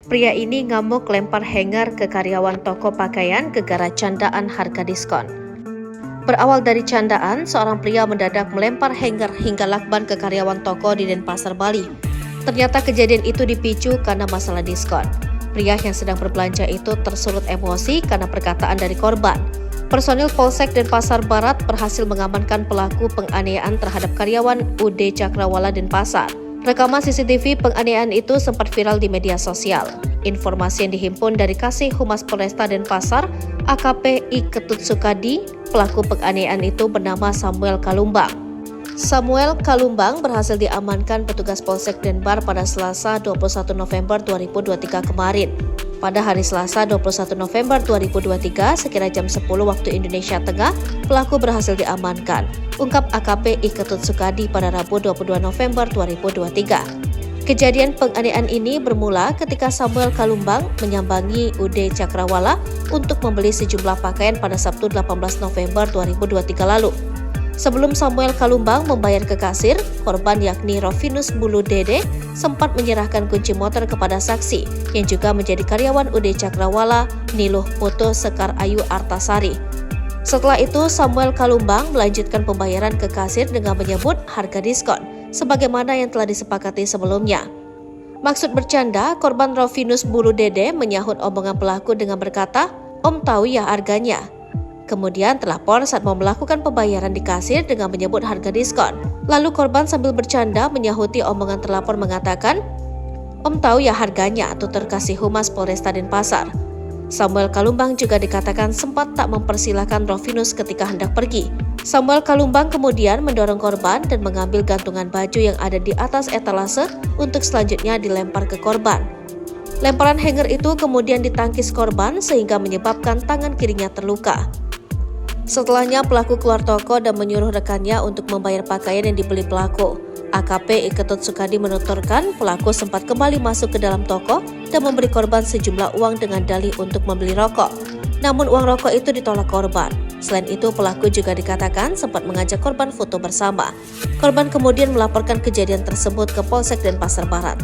Pria ini ngamuk lempar hanger ke karyawan toko pakaian gara-gara candaan harga diskon. Berawal dari candaan, seorang pria mendadak melempar hanger hingga lakban ke karyawan toko di Denpasar, Bali. Ternyata kejadian itu dipicu karena masalah diskon. Pria yang sedang berbelanja itu tersulut emosi karena perkataan dari korban. Personil Polsek Denpasar Barat berhasil mengamankan pelaku penganiayaan terhadap karyawan UD Cakrawala Denpasar. Rekaman CCTV penganiayaan itu sempat viral di media sosial. Informasi yang dihimpun dari Kasih Humas Polresta Denpasar, AKP I Ketut Sukadi, pelaku penganiayaan itu bernama Samuel Kalumbang. Samuel Kalumbang berhasil diamankan petugas Polsek Denpasar pada Selasa 21 November 2023 kemarin. Pada hari Selasa 21 November 2023, sekira jam 10 waktu Indonesia Tengah, pelaku berhasil diamankan, ungkap AKP I Ketut Sukadi pada Rabu 22 November 2023. Kejadian penganiayaan ini bermula ketika Samuel Kalumbang menyambangi UD Cakrawala untuk membeli sejumlah pakaian pada Sabtu 18 November 2023 lalu. Sebelum Samuel Kalumbang membayar ke kasir, korban yakni Rovinus Bulu Dede sempat menyerahkan kunci motor kepada saksi yang juga menjadi karyawan UD Cakrawala, Niluh Putu Sekar Ayu Artasari. Setelah itu, Samuel Kalumbang melanjutkan pembayaran ke kasir dengan menyebut harga diskon, sebagaimana yang telah disepakati sebelumnya. Maksud bercanda, korban Rovinus Bulu Dede menyahut omongan pelaku dengan berkata, "Om tahu ya harganya." Kemudian terlapor saat mau melakukan pembayaran di kasir dengan menyebut harga diskon. Lalu korban sambil bercanda menyahuti omongan terlapor mengatakan, "Om tahu ya harganya," tutur Kasih Humas Polresta Denpasar. Samuel Kalumbang juga dikatakan sempat tak mempersilahkan Rovinus ketika hendak pergi. Samuel Kalumbang kemudian mendorong korban dan mengambil gantungan baju yang ada di atas etalase untuk selanjutnya dilempar ke korban. Lemparan hanger itu kemudian ditangkis korban sehingga menyebabkan tangan kirinya terluka. Setelahnya pelaku keluar toko dan menyuruh rekannya untuk membayar pakaian yang dibeli pelaku. AKP I Ketut Sukadi menuturkan pelaku sempat kembali masuk ke dalam toko dan memberi korban sejumlah uang dengan dalih untuk membeli rokok. Namun uang rokok itu ditolak korban. Selain itu pelaku juga dikatakan sempat mengajak korban foto bersama. Korban kemudian melaporkan kejadian tersebut ke Polsek Denpasar Barat.